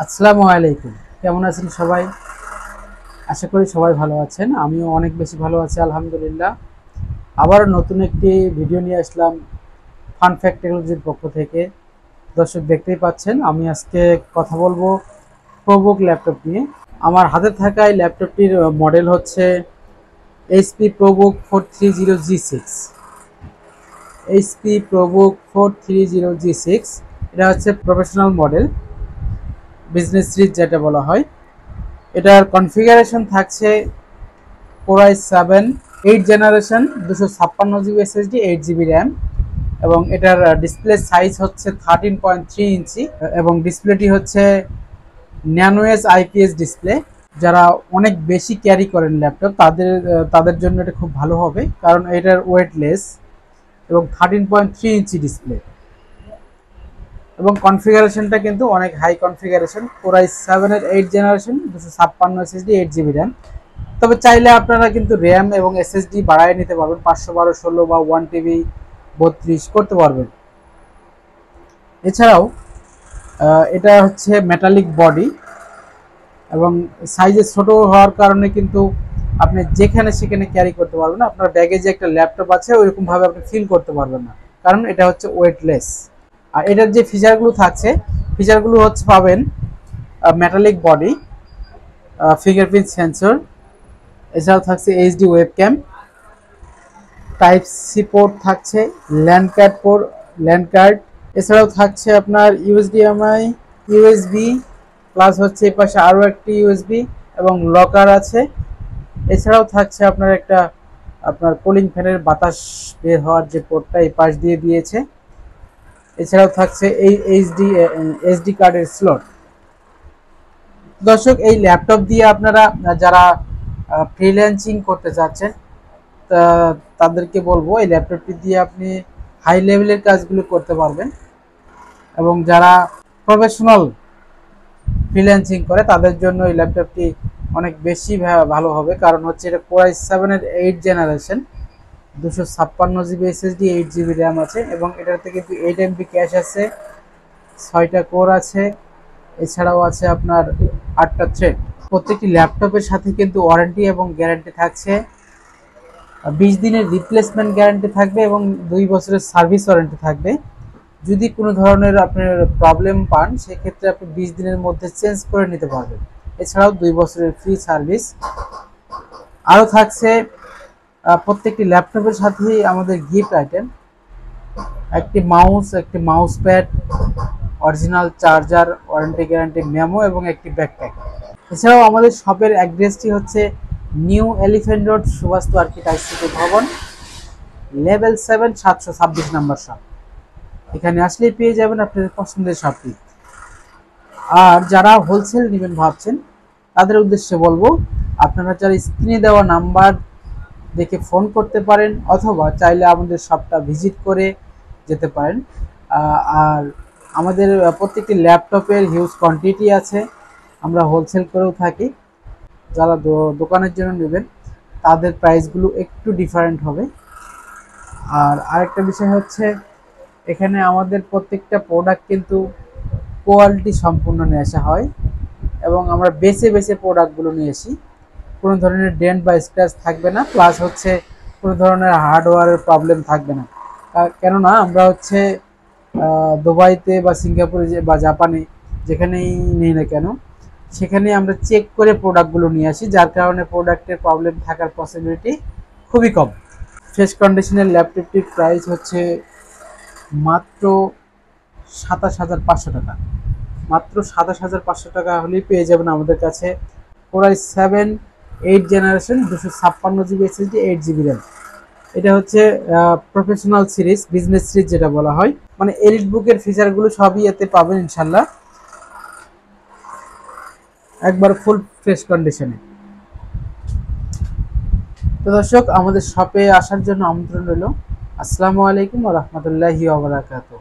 আসসালামু আলাইকুম। কেমন আছেন সবাই? আশা করি সবাই ভালো আছেন। আমিও অনেক বেশি ভালো আছি আলহামদুলিল্লাহ। আবার নতুন একটি ভিডিও নিয়ে আসলাম ফান ফ্যাক্ট টেকনোলজির পক্ষ থেকে। দর্শক দেখতেই পাচ্ছেন আমি আজকে কথা বলবো প্রোবুক ল্যাপটপ নিয়ে। আমার হাতে থাকা এই ল্যাপটপটির মডেল হচ্ছে HP ProBook 430G6। HP ProBook 430G6 এটা হচ্ছে প্রফেশনাল মডেল, বিজনেস সিরিজ যেটা বলা হয়। এটার কনফিগারেশন থাকছে Core i7 8 generation 256 GB SSD 8 GB RAM এবং এটার ডিসপ্লে সাইজ হচ্ছে 13.3 ইঞ্চি এবং ডিসপ্লেটি হচ্ছে ন্যানো এজ আইপিএস ডিসপ্লে। যারা অনেক বেশি ক্যারি করেন ল্যাপটপ তাদের জন্য এটা খুব ভালো হবে, কারণ এটার ওয়েটলেস এবং 13.3 ইঞ্চি ডিসপ্লে এবং কনফিগারেশনটা কিন্তু অনেক হাই কনফিগারেশন। Core i7 এর 8 জেনারেশন 256 এসএসডি 8 জিবি র্যাম। তবে চাইলে আপনারা কিন্তু র্যাম এবং এসএসডি বাড়ায় নিতে পারবেন, 512 16 বা 1 টিবি 32 করতে পারবেন। এছাড়াও এটা হচ্ছে মেটালিক বডি এবং সাইজে ছোট হওয়ার কারণে কিন্তু আপনি যেখানে সেখানে ক্যারি করতে পারবেন না। আপনার ব্যাগে যে একটা ল্যাপটপ আছে ওইরকম ভাবে আপনি ফিল করতে পারবেন না, কারণ এটা হচ্ছে ওয়েটলেস। আর এটার যে ফিচারগুলো থাকছে, ফিচারগুলো হচ্ছে পাবেন মেটালিক বডি, ফিঙ্গারপ্রিন্ট সেন্সর, এছাড়াও থাকছে HD webcam, type C port থাকছে, ল্যান্ড কার্ড, এছাড়াও থাকছে আপনার ইউএসডিএমআই, ইউএসবি, প্লাস হচ্ছে এই পাশে আরও একটি ইউএসবি এবং লকার আছে। এছাড়াও থাকছে আপনার একটা আপনার কুলিং ফ্যানের বাতাস বের হওয়ার যে পোর্টটা এই পাশ দিয়ে দিয়েছে। এছাড়াও থাকছে এই এসডি কার্ডের স্লট। দর্শক, এই ল্যাপটপ দিয়ে আপনারা যারা ফ্রিল্যান্সিং করতে চাচ্ছেন তাদেরকে বলবো এই ল্যাপটপটি দিয়ে আপনি হাই লেভেলের কাজগুলো করতে পারবেন এবং যারা প্রফেশনাল ফ্রিল্যান্সিং করে তাদের জন্য এই ল্যাপটপটি অনেক বেশি ভালো হবে, কারণ হচ্ছে এটা Core i7 এর 8 generation 256 GB SSD 8 GB RAM আছে এবং এটাতে কিন্তু 8 MB ক্যাশ আছে, 6টা কোর আছে, এছাড়াও আছে আপনার 8টা থ্রেড। প্রত্যেকটি ল্যাপটপের সাথে কিন্তু ওয়ারেন্টি এবং গ্যারান্টি থাকছে। 20 দিনের রিপ্লেসমেন্ট গ্যারান্টি থাকবে এবং 2 বছরের সার্ভিস ওয়ারেন্টি থাকবে। যদি কোনো ধরনের আপনার প্রবলেম পান সেক্ষেত্রে আপনি 20 দিনের মধ্যে চেঞ্জ করে নিতে পারবেন। এছাড়াও 2 বছরের ফ্রি সার্ভিস আরও থাকছে। প্রত্যেকটি ল্যাপটপের সাথেই আমাদের গিফট আইটেম, একটি mouse pad, original charger, warranty guarantee memo এবং একটি ব্যাকপ্যাক। এছাড়াও আমাদের শপের অ্যাড্রেসটি হচ্ছে New Elephant Road, Subhash architecture Bhaban, level 7, 726 নম্বর শপ। এখানে আসলেই পেয়ে যাবেন আপনাদের পছন্দের শপটি। আর যারা হোলসেল নেবেন ভাবছেন তাদের উদ্দেশ্যে বলবো, আপনারা যারা স্ক্রিনে দেওয়া নাম্বার দেখে ফোন করতে পারেন অথবা চাইলে আমাদের শপটা ভিজিট করে যেতে পারেন। আর আমাদের প্রত্যেকটি ল্যাপটপের হিউজ কোয়ান্টিটি আছে, আমরা হোলসেল করেও থাকি। যারা দোকানের জন্য নেবেন তাদের প্রাইসগুলো একটু ডিফারেন্ট হবে। আর আরেকটা বিষয় হচ্ছে, এখানে আমাদের প্রত্যেকটা প্রোডাক্ট কিন্তু কোয়ালিটি সম্পূর্ণ নিয়ে আসা হয় এবং আমরা বেছে বেছে প্রোডাক্টগুলো নিয়ে আসি। কোনো ধরনের ডেন্ট বা স্ক্র্যাচ থাকবে না, প্লাস হচ্ছে কোনো ধরনের হার্ডওয়্যারের প্রবলেম থাকবে না। কেননা আমরা হচ্ছে দুবাইতে বা সিঙ্গাপুরে বা জাপানে যেখানেই নিই না কেন সেখানে আমরা চেক করে প্রোডাক্টগুলো নিয়ে আসি, যার কারণে প্রোডাক্টের প্রবলেম থাকার পসিবিলিটি খুবই কম। ফ্রেশ কন্ডিশনের ল্যাপটপটির প্রাইস হচ্ছে মাত্র 27,500 টাকা। মাত্র 27,500 টাকা হলেই পেয়ে যাবেন আমাদের কাছে Core i7 8 generation 256 GB SSD 8 GB RAM. এটা হচ্ছে প্রফেশনাল সিরিজ, বিজনেস সিরিজ যেটা বলা হয়, মানে এলিট বুকের ফিচারগুলো সবই এতে পাবেন ইনশাল্লাহ, একবার ফুল ফ্রেশ কন্ডিশনে। তো দর্শক, আমাদের শপে আসার জন্য আমন্ত্রণ রইল। আসসালামু আলাইকুম ওয়া রাহমাতুল্লাহি ওয়া বারাকাতুহু।